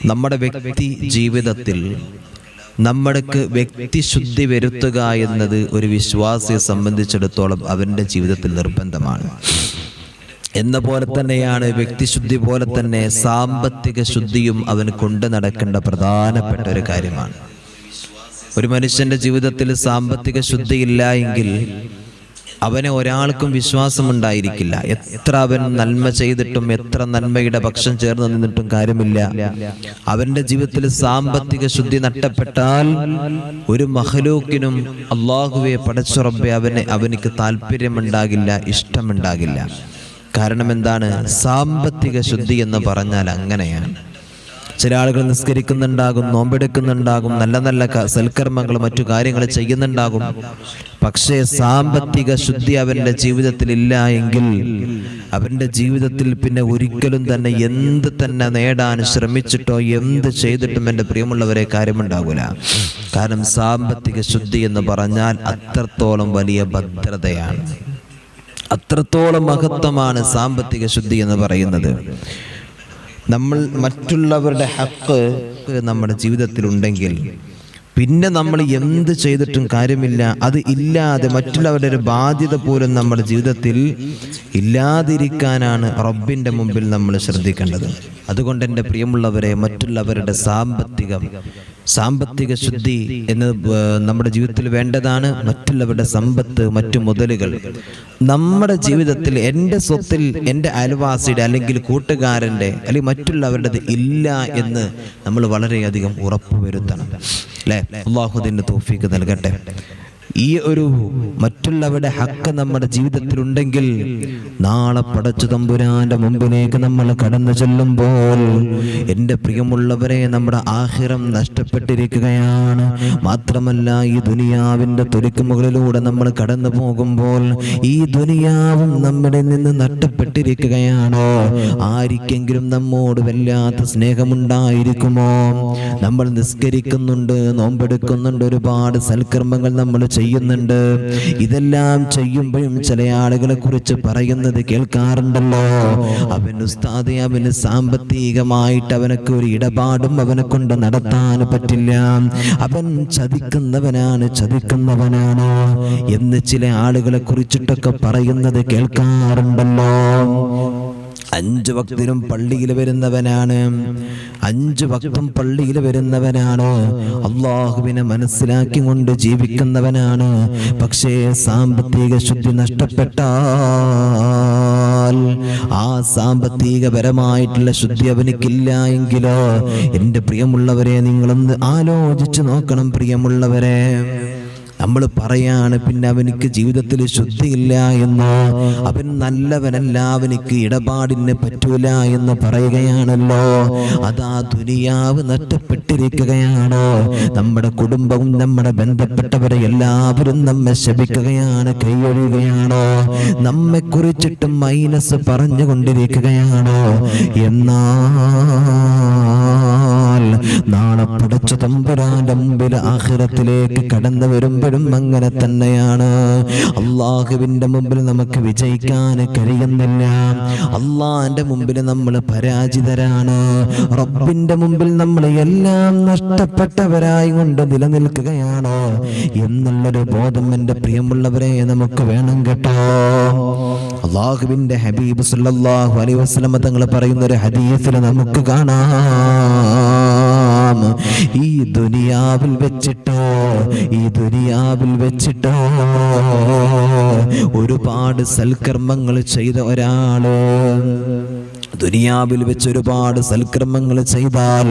നമ്മുടെ വ്യക്തി ജീവിതത്തിൽ നമ്മൾക്ക് വ്യക്തിശുദ്ധി വരുത്തുക എന്നത് ഒരു വിശ്വാസിയെ സംബന്ധിച്ചിടത്തോളം അവൻ്റെ ജീവിതത്തിൽ നിർബന്ധമാണ്. എന്ന പോലെ തന്നെയാണ് വ്യക്തിശുദ്ധി പോലെ തന്നെ സാമ്പത്തിക ശുദ്ധിയും അവൻ കൊണ്ടു നടക്കേണ്ട പ്രധാനപ്പെട്ട ഒരു കാര്യമാണ്. ഒരു മനുഷ്യന്റെ ജീവിതത്തിൽ സാമ്പത്തിക ശുദ്ധിയില്ല എങ്കിൽ അവന് ഒരാൾക്കും വിശ്വാസമുണ്ടായിരിക്കില്ല. എത്ര അവൻ നന്മ ചെയ്തിട്ടും എത്ര നന്മയുടെ പക്ഷം ചേർന്ന് നിന്നിട്ടും കാര്യമില്ല. അവന്റെ ജീവിതത്തിൽ സാമ്പത്തിക ശുദ്ധി നഷ്ടപ്പെട്ടാൽ ഒരു മഖ്ലൂക്കിനും അല്ലാഹുവേ പടച്ച റബ്ബേ അവനിക്ക് താല്പര്യമുണ്ടാകില്ല, ഇഷ്ടമുണ്ടാകില്ല. കാരണം എന്താണ്? സാമ്പത്തിക ശുദ്ധി എന്ന് പറഞ്ഞാൽ അങ്ങനെയാണ്. ചില ആളുകൾ നിസ്കരിക്കുന്നുണ്ടാകും, നോമ്പെടുക്കുന്നുണ്ടാകും, നല്ല നല്ല സൽക്കർമ്മങ്ങൾ മറ്റു കാര്യങ്ങൾ ചെയ്യുന്നുണ്ടാകും. പക്ഷേ സാമ്പത്തിക ശുദ്ധി അവന്റെ ജീവിതത്തിൽ ഇല്ല എങ്കിൽ അവന്റെ ജീവിതത്തിൽ പിന്നെ ഒരിക്കലും തന്നെ എന്ത് തന്നെ നേടാൻ ശ്രമിച്ചിട്ടോ എന്ത് ചെയ്തിട്ടും എൻ്റെ പ്രിയമുള്ളവരെ കാര്യമുണ്ടാകൂല. കാരണം സാമ്പത്തിക ശുദ്ധി എന്ന് പറഞ്ഞാൽ അത്രത്തോളം വലിയ ഭദ്രതയാണ്, അത്രത്തോളം മഹത്വമാണ് സാമ്പത്തിക ശുദ്ധി എന്ന് പറയുന്നത്. നമ്മൾ മറ്റുള്ളവരുടെ ഹക്ക് നമ്മുടെ ജീവിതത്തിലുണ്ടെങ്കിൽ പിന്നെ നമ്മൾ എന്ത് ചെയ്തിട്ടും കാര്യമില്ല. അത് ഇല്ലാതെ മറ്റുള്ളവരുടെ ഒരു ബാധ്യത പോലും നമ്മുടെ ജീവിതത്തിൽ ഇല്ലാതിരിക്കാനാണ് റബ്ബിൻ്റെ മുമ്പിൽ നമ്മൾ ശ്രദ്ധിക്കേണ്ടത്. അതുകൊണ്ട് എൻ്റെ പ്രിയമുള്ളവരെ, മറ്റുള്ളവരുടെ സാമ്പത്തിക ശുദ്ധി എന്നത് നമ്മുടെ ജീവിതത്തിൽ വേണ്ടതാണ്. മറ്റുള്ളവരുടെ സമ്പത്ത്, മറ്റു മുതലുകൾ നമ്മുടെ ജീവിതത്തിൽ, എൻ്റെ സ്വത്തിൽ എൻ്റെ അയൽവാസിയുടെ അല്ലെങ്കിൽ കൂട്ടുകാരൻ്റെ അല്ലെങ്കിൽ മറ്റുള്ളവരുടേത് ഇല്ല എന്ന് നമ്മൾ വളരെയധികം ഉറപ്പുവരുത്തണം. അല്ലേ? അല്ലാഹു അതിന് തൗഫീഖ് നൽകട്ടെ. ഈ ഒരു മറ്റുള്ളവരുടെ ഹക്ക് നമ്മുടെ ജീവിതത്തിലുണ്ടെങ്കിൽ നാളെ പടച്ച തമ്പുരാന്റെ മുമ്പിലേക്ക് നമ്മൾ കടന്നു ചെല്ലുമ്പോൾ എൻ്റെ പ്രിയമുള്ളവരെ, നമ്മുടെ ആഖിറം നഷ്ടപ്പെട്ടിരിക്കുകയാണ്. മാത്രമല്ല ഈ ദുനിയാവിൻ്റെ തുരുക്കുമുകളിലൂടെ നമ്മൾ കടന്നു പോകുമ്പോൾ ഈ ദുനിയാവും നമ്മുടെ നിന്ന് നഷ്ടപ്പെട്ടിരിക്കുകയാണ്. ആർക്കെങ്കിലും നമ്മോട് വല്ലാത്ത സ്നേഹമുണ്ടായിരിക്കുമോ? നമ്മൾ നിസ്കരിക്കുന്നുണ്ട്, നോമ്പെടുക്കുന്നുണ്ട്, ഒരുപാട് സൽക്കർമ്മങ്ങൾ നമ്മൾ ചെയ്യുന്നുണ്ട്. ഇതെല്ലാം ചെയ്യുമ്പോഴും ചില ആളുകളെ കുറിച്ച് പറയുന്നത് കേൾക്കാറുണ്ടല്ലോ, അവൻ ഉസ്താദെ, അവന് സാമ്പത്തികമായിട്ട് അവനക്ക് ഒരു ഇടപാടും അവനെ കൊണ്ട് നടത്താൻ പറ്റില്ല, അവൻ ചതിക്കുന്നവനാണ് എന്ന് ചില ആളുകളെ കുറിച്ചിട്ടൊക്കെ പറയുന്നത് കേൾക്കാറുണ്ടല്ലോ. 5 വക്തിലും പള്ളിയിൽ വരുന്നവനാണ്, 5 വക്തും പള്ളിയിൽ വരുന്നവനാണ്, അള്ളാഹുവിനെ മനസ്സിലാക്കി കൊണ്ട് ജീവിക്കുന്നവനാണ്. പക്ഷേ സാമ്പത്തിക ശുദ്ധി നഷ്ടപ്പെട്ടാൽ, ആ സാമ്പത്തികപരമായിട്ടുള്ള ശുദ്ധി അവനിക്കില്ല എങ്കിലോ എൻ്റെ പ്രിയമുള്ളവരെ, നിങ്ങളൊന്ന് ആലോചിച്ച് നോക്കണം. പ്രിയമുള്ളവരെ, നമ്മൾ പറയാണ് പിന്നെ അവനിക്ക് ജീവിതത്തിൽ ശുദ്ധിയില്ല എന്ന്, അവൻ നല്ലവനല്ല, അവനിക്ക് ഇടപാടിന് പറ്റൂല എന്ന് പറയുകയാണല്ലോ. അതാ ദുനിയാവ് നഷ്ടപ്പെട്ടിരിക്കുകയാണ്. നമ്മുടെ കുടുംബവും നമ്മുടെ ബന്ധപ്പെട്ടവരെ എല്ലാവരും നമ്മെ ശപിക്കുകയാണ്, കൈയൊഴിയുകയാണ്, നമ്മെ കുറിച്ചിട്ട് മൈനസ് പറഞ്ഞുകൊണ്ടിരിക്കുകയാണ്. എന്നാൽ നാളെ പടച്ച തമ്പുരാന്റെ മുമ്പിൽ ആഖിറത്തിലേക്ക് കടന്നു വരുമ്പോഴും അങ്ങനെ തന്നെയാണ്. അള്ളാഹുവിന്റെ മുമ്പിൽ നമുക്ക് വിജയിക്കാൻ കഴിയുന്നില്ല. അള്ളാഹിന്റെ മുമ്പിൽ നമ്മൾ പരാജിതരാണ്. റബ്ബിന്റെ മുമ്പിൽ നമ്മൾ എല്ലാം നഷ്ടപ്പെട്ടവരായി കൊണ്ട് നിലനിൽക്കുകയാണ് എന്നുള്ളൊരു ബോധം എൻ്റെ പ്രിയമുള്ളവരെ നമുക്ക് വേണം കേട്ടോ. അള്ളാഹുവിന്റെ ഹബീബ് സല്ലല്ലാഹു അലൈഹി വസല്ലം തങ്ങൾ പറയുന്ന ഒരു ഹദീസിൽ നമുക്ക് കാണാം, ഈ ദുനിയാവിൽ വെച്ചിട്ടോ ഒരുപാട് സൽക്കർമ്മങ്ങൾ ചെയ്ത ഒരാള്, ദുനിയാവിൽ വെച്ച് ഒരുപാട് സൽക്കർമ്മങ്ങൾ ചെയ്താൽ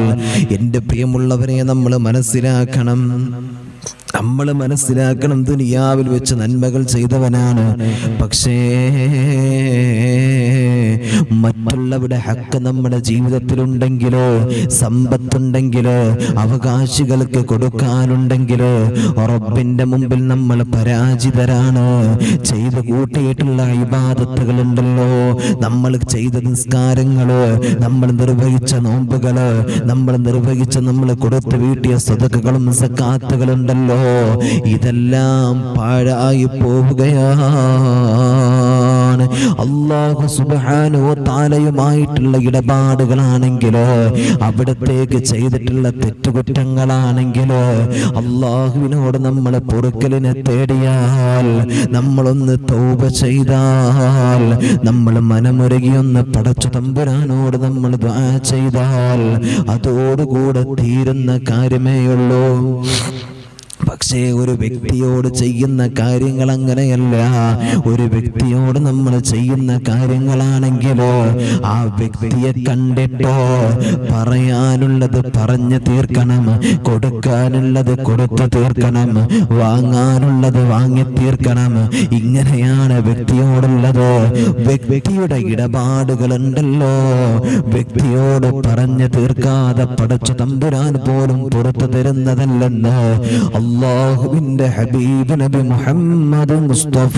എൻ്റെ പ്രിയമുള്ളവരെ നമ്മൾ മനസ്സിലാക്കണം, ദുനിയാവിൽ വെച്ച് നന്മകൾ ചെയ്തവനാണ്. പക്ഷേ മറ്റുള്ളവരുടെ ഹക്ക് നമ്മുടെ ജീവിതത്തിലുണ്ടെങ്കിലോ, സമ്പത്തുണ്ടെങ്കിലോ, അവകാശികൾക്ക് കൊടുക്കാനുണ്ടെങ്കിലോ റബ്ബിന്റെ മുമ്പിൽ നമ്മൾ പരാജിതരാണ്. ചെയ്ത് കൂട്ടിയിട്ടുള്ള ഇബാദത്തുകളുണ്ടല്ലോ, നമ്മൾ ചെയ്ത നിസ്കാരങ്ങള്, നമ്മൾ നിർവഹിച്ച നോമ്പുകള്, നമ്മൾ കൊടുത്തു വീട്ടിയ സദഖകളും സക്കാത്തുകളുണ്ടല്ലോ, ഇതെല്ലാം പാഴായി പോവുകയാണ്. ഇടപാടുകളാണ്, അല്ലാഹു സുബ്ഹാനഹു വ തആലയുമായിട്ടുള്ള ഇടപാടുകളാണെങ്കിൽ, അവിടത്തേക്ക് ചെയ്തിട്ടുള്ള തെറ്റുകുറ്റങ്ങളാണെങ്കിൽ, അല്ലാഹുവിനോട് നമ്മൾ പൊറുക്കലിനെ തേടിയാൽ, നമ്മളൊന്ന് തൗബ ചെയ്താൽ, നമ്മൾ മനമുരുകിയൊന്ന് പടച്ച തമ്പുരാനോട് നമ്മൾ ദുആ ചെയ്താൽ അതോടുകൂടെ തീരുന്ന കാര്യമേയുള്ളൂ. പക്ഷേ ഒരു വ്യക്തിയോട് ചെയ്യുന്ന കാര്യങ്ങൾ അങ്ങനെയല്ല. ഒരു വ്യക്തിയോട് നമ്മൾ ചെയ്യുന്ന കാര്യങ്ങളാണെങ്കിലോ ആ വ്യക്തിയെ കണ്ടിട്ടോ പറയാനുള്ളത് പറഞ്ഞു തീർക്കണം, കൊടുക്കാനുള്ളത് കൊടുത്തു തീർക്കണം, വാങ്ങാനുള്ളത് വാങ്ങി തീർക്കണം. ഇങ്ങനെയാണ് വ്യക്തിയോടുള്ളത്. വ്യക്തിയുടെ ഇടപാടുകളുണ്ടല്ലോ, വ്യക്തിയോട് പറഞ്ഞു തീർക്കാതെ പടച്ച തമ്പുരാൻ പോലും പുറത്തു തരുന്നതല്ലെന്ന് അല്ലാഹുവിന്റെ ഹബീബ് നബി മുഹമ്മദ് മുസ്തഫ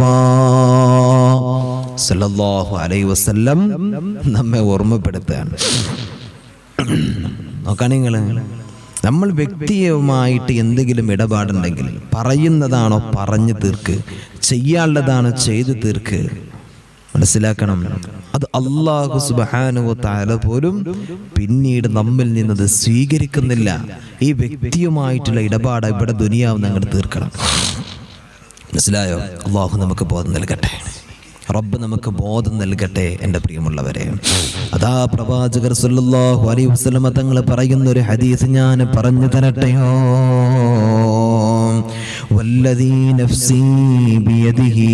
സല്ലല്ലാഹു അലൈഹി വസല്ലം നമ്മെ ഓർമ്മപ്പെടുത്തുകയാണ്. നോക്കാൻ നിങ്ങൾ, നമ്മൾ വ്യക്തിയുമായിട്ട് എന്തെങ്കിലും ഇടപാടുണ്ടെങ്കിൽ പറയുന്നതാണോ പറഞ്ഞു തീർക്ക്, ചെയ്യാനുള്ളതാണോ ചെയ്തു തീർക്ക്. മനസ്സിലാക്കണം, അത് അല്ലാഹു സുബ്ഹാനഹു വ തആല പോലും പിന്നീട് നമ്മിൽ നിന്നത് സ്വീകരിക്കുന്നില്ല. ഈ വ്യക്തിയുമായിട്ടുള്ള ഇടപാട് ഇവിടെ ദുനിയാവ് ഞങ്ങൾ തീർക്കണം. മനസ്സിലായോ? അല്ലാഹു നമുക്ക് ബോധം നൽകട്ടെ, റബ്ബ് നമുക്ക് ബോധം നൽകട്ടെ. എൻ്റെ പ്രിയമുള്ളവരെ, അതാ പ്രവാചകർ സല്ലല്ലാഹു അലൈഹി വസല്ലമ തങ്ങൾ പറയുന്ന ഒരു ഹദീസ് ഞാൻ പറഞ്ഞു തരട്ടെയോ? വല്ലദീ നഫ്സീ ബിയദിഹി,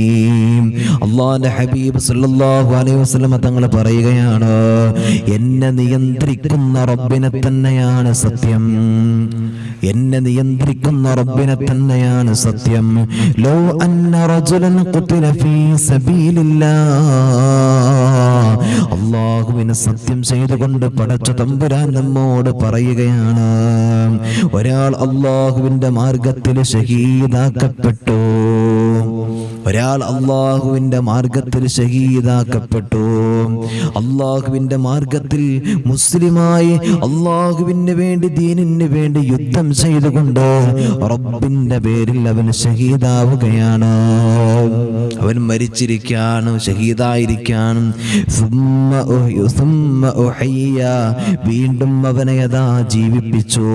അല്ലാഹുവിന്റെ ഹബീബ് സല്ലല്ലാഹു അലൈഹി വസല്ലമ തങ്ങൾ പറയുകയാണ്, എന്നെ നിയന്ത്രിക്കുന്ന റബ്ബിനെ തന്നെയാണ് സത്യം, എന്നെ നിയന്ത്രിക്കുന്ന റബ്ബിനെ തന്നെയാണ് സത്യം. ലോ അന്ന റജുലൻ ഖുതില ഫീ സബീലില്ലാഹ്, അല്ലാഹുവിനെ സത്യം ചെയ്തുകൊണ്ട് പടച്ച തമ്പുരാൻ നമ്മോട് പറയുകയാണ്, ഒരാൾ അല്ലാഹുവിന്റെ മാർഗത്തിൽ ഷഹീദാക്കപ്പെട്ടു, ഒരാൾ അല്ലാഹുവിന്റെ മാർഗത്തിൽ ഷഹീദാക്കപ്പെട്ടു, അല്ലാഹുവിന്റെ മാർഗത്തിൽ മുസ്ലിമായി അല്ലാഹുവിന് വേണ്ടി ദീനിന് വേണ്ടി യുദ്ധം ചെയ്തുകൊണ്ട് റബ്ബിന്റെ പേരിൽ അവൻ ഷഹീദാവുകയാണ്, അവൻ മരിച്ചിരിക്കുകയാണ്, ഷഹീദായിരിക്കുകയാണ്. വീണ്ടും അവനെ അതാ ജീവിപ്പിച്ചു,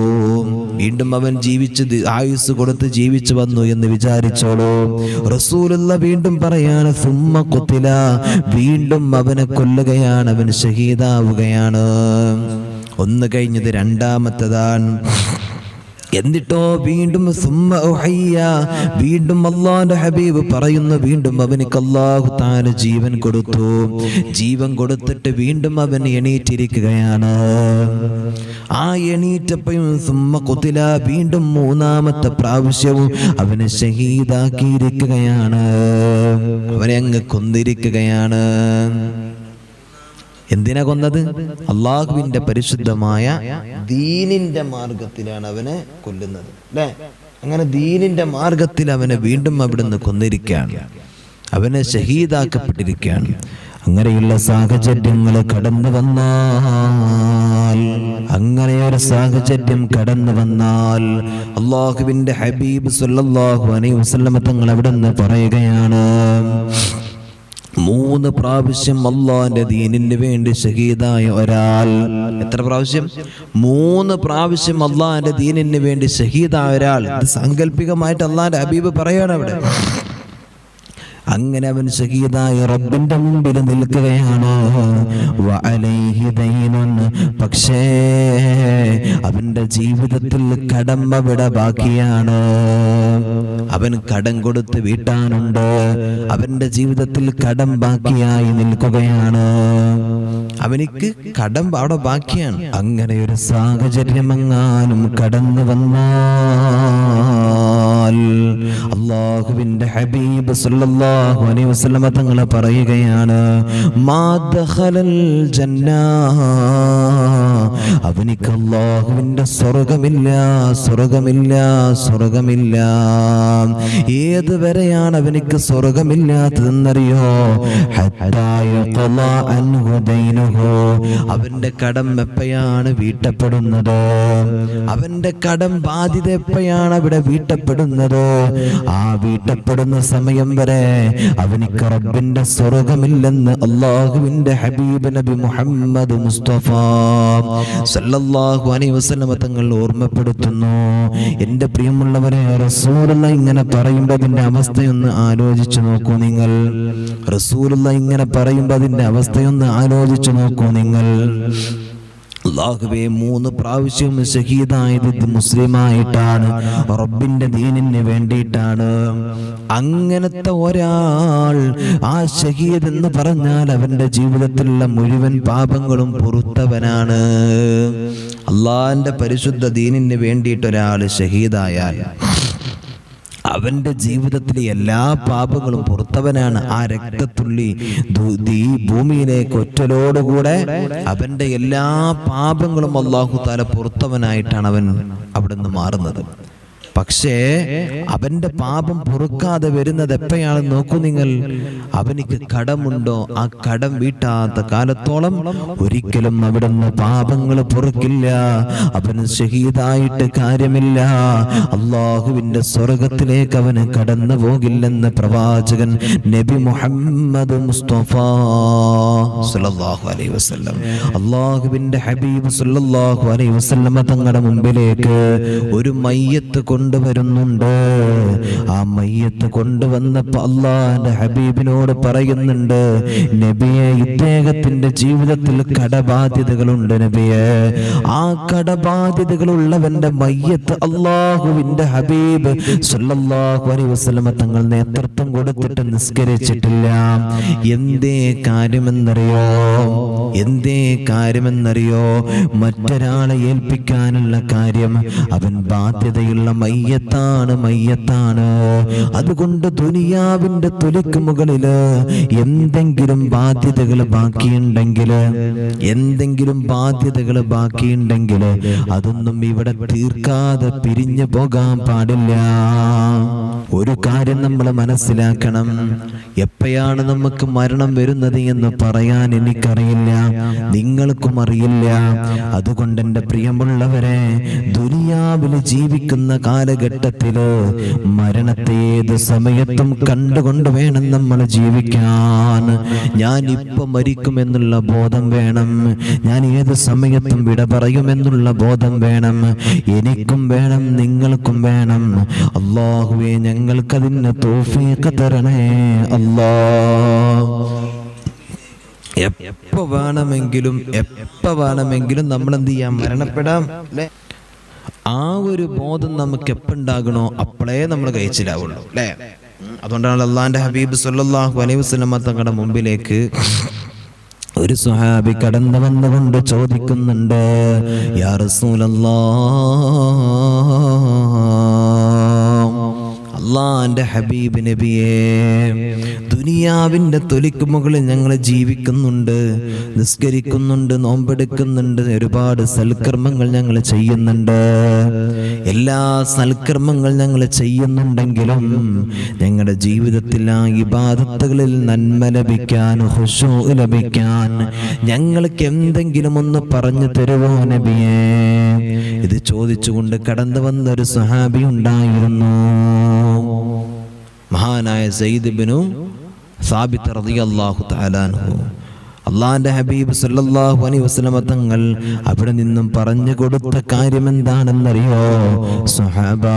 വീണ്ടും അവൻ ജീവിച്ച് ആയുസ് കൊടുത്ത് ജീവിച്ചു വന്നു എന്ന് വിചാരിച്ചോളൂ. റസൂലുള്ള വീണ്ടും പറയാണ് സുമ്മ ഖുതില, വീണ്ടും അവനെ കൊല്ലുകയാണ്, അവൻ ഷഹീദാവുകയാണ്. ഒന്ന് കഴിഞ്ഞത് രണ്ടാമത്തതാണ്. എന്നിട്ടോ വീണ്ടും സുമ്മ ഉഹയ്യ, വീണ്ടും അല്ലാഹുവിന്റെ ഹബീബ് പറയുന്നു, വീണ്ടും അവനിക്ക് അല്ലാഹു തആല ജീവൻ കൊടുത്തു, ജീവൻ കൊടുത്തിട്ട് വീണ്ടും അവൻ എണീറ്റിരിക്കുകയാണ്. ആ എണീറ്റപ്പോഴും സുമ്മ ഖുതില, വീണ്ടും മൂന്നാമത്തെ പ്രാവശ്യവും അവനെ ഷഹീദാക്കിയിരിക്കുകയാണ്, അവനെ അങ്ങ് കൊന്നിരിക്കുകയാണ്. എന്തിനാ കൊന്നത്? അള്ളാഹുവിന്റെ പരിശുദ്ധമായ ദീനിന്റെ മാർഗത്തിലാണ് അവനെ കൊല്ലുന്നത്, അല്ലേ? അങ്ങനെ ദീനിന്റെ മാർഗത്തിൽ അവനെ വീണ്ടും അവിടുന്ന് കൊന്നിരിക്കുകയാണ്, അവനെ ഷഹീദാക്കപ്പെട്ടിരിക്കുകയാണ്. അങ്ങനെയുള്ള സാഹചര്യങ്ങൾ കടന്നു വന്നാൽ, അങ്ങനെയൊരു സാഹചര്യം കടന്നു വന്നാൽ അള്ളാഹുവിന്റെ ഹബീബ് സല്ലല്ലാഹു അലൈഹി വസല്ലമ തങ്ങൾ അവിടുന്ന് പറയുകയാണ്, 3 പ്രാവശ്യം അല്ലാഹുവിന്റെ ദീനിന് വേണ്ടി ഷഹീദായ ഒരാൾ, എത്ര പ്രാവശ്യം? 3 പ്രാവശ്യം അല്ലാഹുവിന്റെ ദീനിന് വേണ്ടി ഷഹീദായ ഒരാൾ. ഇത് സാങ്കല്പികമായിട്ട് അല്ലാഹുവിന്റെ ഹബീബ് പറയാണ് അവിടെ. അങ്ങനെ അവൻ ഷഹീദായി റബ്ബിന്റെ മുമ്പിൽ നിൽക്കുകയാണ്. വഅലൈഹി ദൈനുൻ, പക്ഷേ അവന്റെ ജീവിതത്തിൽ കടം അവിടെ ബാക്കിയാണ്, അവൻ കടം കൊടുത്ത് വീട്ടാനുണ്ട്, അവന്റെ ജീവിതത്തിൽ കടം ബാക്കിയായി നിൽക്കുകയാണ്, അവനിക്ക് കടം അവിടെ ബാക്കിയാണ്. അങ്ങനെ ഒരു സാഹചര്യം എങ്ങാനും കടന്നു വന്നാൽ അല്ലാഹുവിന്റെ ഹബീബ് സല്ലല്ലാഹു അലൈഹി വസല്ലമ തങ്ങൾ പറയുകയാണ്, മാ ദഖലൽ ജന്ന, അവനിക്ക് അല്ലാഹുവിന്റെ സ്വർഗ്ഗമില്ല, സ്വർഗ്ഗമില്ല, സ്വർഗ്ഗമില്ല. ഏതുവരെയാണ് അവനിക്ക് സ്വർഗ്ഗമില്ലാത്തതെന്നറിയോ? ഹത്താ യഖളാ അൻഹു ദൈനുഹു, അവന്റെ കടം എപ്പോഴാണ് വീട്ടപ്പെടുന്നത്, അവന്റെ കടം ബാധ്യത എപ്പോഴാണ് അവിടെ വീട്ടപ്പെടുന്നത്? വീട്ടപ്പെടുന്നത്. ആ വീട്ടപ്പെടുന്ന സമയം വരെ അവനിക്ക് റബ്ബിന്റെ സ്വർഗമില്ലെന്ന് അല്ലാഹുവിന്റെ ഹബീബ് നബി മുഹമ്മദ് മുസ്തഫ സല്ലല്ലാഹു അലൈഹി വസല്ലം തങ്ങൾ ഓർമ്മപ്പെടുത്തുന്നു. എന്റെ പ്രിയമുള്ളവരെ, റസൂലുള്ളാഹി ഇങ്ങനെ പറയുമ്പോൾ അതിന്റെ അവസ്ഥയൊന്ന് ആലോചിച്ചു നോക്കൂ നിങ്ങൾ. റസൂലുള്ളാഹി ഇങ്ങനെ പറയുമ്പോൾ അതിന്റെ അവസ്ഥയൊന്ന് ആലോചിച്ചു നോക്കൂ നിങ്ങൾ. അല്ലാഹുവേ, 3 പ്രാവശ്യം ഷഹീദായത് മുസ്ലിമായിട്ടാണ്, റബ്ബിന്റെ ദീനിന് വേണ്ടിയിട്ടാണ്. അങ്ങനത്തെ ഒരാൾ, ആ ഷഹീദ് എന്ന് പറഞ്ഞാൽ അവന്റെ ജീവിതത്തിലുള്ള മുഴുവൻ പാപങ്ങളും പൊറുത്തവനാണ്. അള്ളാഹിന്റെ പരിശുദ്ധ ദീനിന് വേണ്ടിയിട്ട് ഒരാൾ ഷഹീദായാൽ അവന്റെ ജീവിതത്തിലെ എല്ലാ പാപങ്ങളും പുറത്തവനാണ്. ആ രക്തത്തുള്ളി ഈ ഭൂമിയിലേക്ക് ഒറ്റലോടുകൂടെ അവന്റെ എല്ലാ പാപങ്ങളും അല്ലാഹു തആല പുറത്തവനായിട്ടാണ് അവൻ അവിടെ നിന്ന് മാറുന്നത്. പക്ഷേ അവന്റെ പാപം പൊറുക്കാതെ വരുന്നത് എപ്പോഴാണെന്ന് നോക്കൂ നിങ്ങൾ. അവനിക്ക് കടമുണ്ടോ, ആ കടം വീട്ടാത്ത കാലത്തോളം ഒരിക്കലും അവിടുന്ന് പാപങ്ങൾ പൊറുക്കില്ല. അവന് ഷഹീദായിട്ട് കാര്യമില്ല, അള്ളാഹുവിന്റെ സ്വർഗത്തിലേക്ക് അവന് കടന്നു പോകില്ലെന്ന് പ്രവാചകൻ നബി മുഹമ്മദ് മുസ്തഫ സല്ലല്ലാഹു അലൈഹി വസല്ലം, അള്ളാഹുവിന്റെ ഹബീബ് സല്ലല്ലാഹു അലൈഹി വസല്ലം തങ്ങളുടെ മുമ്പിലേക്ക് ഒരു മയ്യത്ത് കൊണ്ടുവരുന്നുണ്ട്. ആ മയ്യത്ത് കൊണ്ടുവന്നപ്പോ അള്ളാഹുവിന്റെ ഹബീബിനോട് പറയുന്നുണ്ട്, നബിയെ, ഇദ്ദേഹത്തിന്റെ ജീവിതത്തിൽ കടബാധ്യതകളുണ്ട് നബിയെ. ആ കടബാധ്യതകളുള്ളവന്റെ മയ്യത്ത് അള്ളാഹുവിന്റെ ഹബീബ് സല്ലല്ലാഹു അലൈഹി വസല്ലം തങ്ങൾ നേതൃത്വം കൊടുത്തിട്ട് നിസ്കരിച്ചിട്ടില്ല. എന്തേ കാര്യമെന്നറിയോ? മറ്റൊരാളെ ഏൽപ്പിക്കാനുള്ള കാര്യം. അവൻ ബാധ്യതയുള്ള മയ്യത്താണ്. അതുകൊണ്ട് ദുനിയാവിന്റെ തൊലിക്ക് മുകളില് എന്തെങ്കിലും ബാധ്യതകൾ ബാക്കിയുണ്ടെങ്കിൽ അതൊന്നും ഇവിടെ തീർക്കാതെ പിരിഞ്ഞു പോകാൻ പാടില്ല. ഒരു കാര്യം നമ്മൾ മനസ്സിലാക്കണം, എപ്പോഴാണ് നമുക്ക് മരണം വരുന്നത് എന്ന് പറയാൻ എനിക്കറിയില്ല, നിങ്ങൾക്കും അറിയില്ല. അതുകൊണ്ട് എൻ്റെ പ്രിയമുള്ളവരെ, ദുനിയാവിൽ ജീവിക്കുന്ന കാലഘട്ടത്തില് മരണത്തെ ഏത് സമയത്തും കണ്ടുകൊണ്ട് വേണം നമ്മൾ ജീവിക്കാൻ. ഞാൻ ഇപ്പൊ മരിക്കുമെന്നുള്ള ബോധം വേണം, ഞാൻ ഏത് സമയത്തും വിട പറയുമെന്നുള്ള ബോധം വേണം. എനിക്കും വേണം, നിങ്ങൾക്കും വേണം. അല്ലാഹുവേ, ഞങ്ങൾക്കതിന് തൗഫീഖ് തരണേ അല്ലാഹ്. എപ്പോ വേണമെങ്കിലും നമ്മൾ എന്ത് ചെയ്യാം? മരണപ്പെടാം അല്ലേ? ആ ഒരു ബോധം നമുക്ക് എപ്പോഴുണ്ടാകണോ അപ്പോഴേ നമ്മൾ കഴിച്ചിലാവുള്ളൂ അല്ലേ? അതുകൊണ്ടാണ് അള്ളാഹിന്റെ ഹബീബ് സല്ലല്ലാഹു അലൈഹി വസല്ലം തങ്ങളുടെ മുമ്പിലേക്ക് ഒരു സ്വഹാബി കടന്നു വന്നുകൊണ്ട് ചോദിക്കുന്നുണ്ട്, യാ റസൂലല്ലാഹ്, അള്ളാഹിന്റെ ഹബീബ് നബിയേ, ദുനിയാവിന്റെ തൊലിക്ക് മുകളിൽ ഞങ്ങൾ ജീവിക്കുന്നുണ്ട്, നിസ്കരിക്കുന്നുണ്ട്, നോമ്പെടുക്കുന്നുണ്ട്, ഒരുപാട് സൽക്കർമ്മങ്ങൾ ഞങ്ങൾ ചെയ്യുന്നുണ്ട്. എല്ലാ സൽക്കർമ്മങ്ങൾ ഞങ്ങൾ ചെയ്യുന്നുണ്ടെങ്കിലും ഞങ്ങളുടെ ജീവിതത്തിൽ ആ ഇബാദത്തുകളിൽ നന്മ ലഭിക്കാൻ, ഖുശൂ ലഭിക്കാൻ ഞങ്ങൾക്ക് എന്തെങ്കിലും ഒന്ന് പറഞ്ഞു തരുവോ നബിയേ? ഇത് ചോദിച്ചുകൊണ്ട് കടന്നു വന്നൊരു സഹാബി ഉണ്ടായിരുന്നു, മഹാനായ സയ്യിദ് ഇബ്നു സാബിത്ത് റളിയല്ലാഹു തആല അൻഹു. അള്ളാഹിന്റെ ഹബീബ് സല്ലല്ലാഹു അലൈഹി വസല്ലം തങ്ങൾ അവിടെ നിന്നും പറഞ്ഞു കൊടുത്ത കാര്യം എന്താണെന്നറിയോ? സ്വഹാബാ,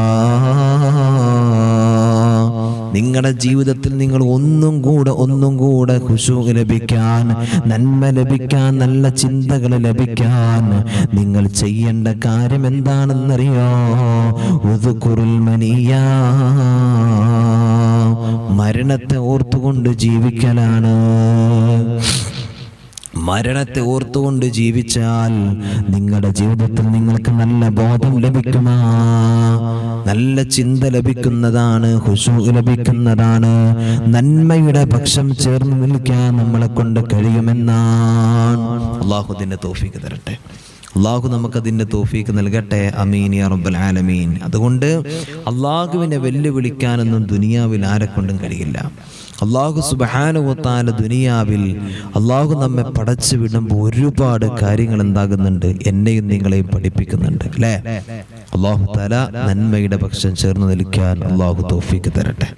നിങ്ങളുടെ ജീവിതത്തിൽ നിങ്ങൾ ഒന്നും കൂടെ ഖുശൂ ലഭിക്കാൻ, നന്മ ലഭിക്കാൻ, നല്ല ചിന്തകൾ ലഭിക്കാൻ നിങ്ങൾ ചെയ്യേണ്ട കാര്യം എന്താണെന്നറിയോ? ഉദ്കുറുൽ മനിയ, മരണത്തെ ഓർത്തുകൊണ്ട് ജീവിക്കലാണ്. മരണത്തെ ഓർത്തുകൊണ്ട് ജീവിച്ചാൽ നിങ്ങളുടെ ജീവിതത്തിൽ നിങ്ങൾക്ക് നല്ല ബോധം ലഭിക്കുമാ, നല്ല ചിന്ത ലഭിക്കുന്നതാണ്, ഖുശൂ ലഭിക്കുന്നതാണ്. നന്മയുടെ പക്ഷം ചേർന്ന് നിൽക്കാൻ നമ്മളെ കൊണ്ട് കഴിയുമെന്നാണ്. അല്ലാഹു അതിന്റെ തൗഫീഖ് തരട്ടെ. അള്ളാഹു നമുക്കതിൻ്റെ തൗഫീഖ് നൽകട്ടെ. ആമീൻ യാ റബ്ബൽ ആലമീൻ. അതുകൊണ്ട് അള്ളാഹുവിനെ വെല്ലുവിളിക്കാനൊന്നും ദുനിയാവിൽ ആരെക്കൊണ്ടും കഴിയില്ല. അല്ലാഹു സുബ്ഹാനഹു വ തആല ദുനിയാവിൽ അല്ലാഹു നമ്മെ പടച്ചു വിടുമ്പോൾ ഒരുപാട് കാര്യങ്ങൾ എന്താകുന്നുണ്ട്, എന്നെയും നിങ്ങളെയും പഠിപ്പിക്കുന്നുണ്ട് അല്ലേ? അല്ലാഹു തആല നന്മയുടെ പക്ഷം ചേർന്ന് നിൽക്കാൻ അല്ലാഹു തൗഫീഖ് തരട്ടെ.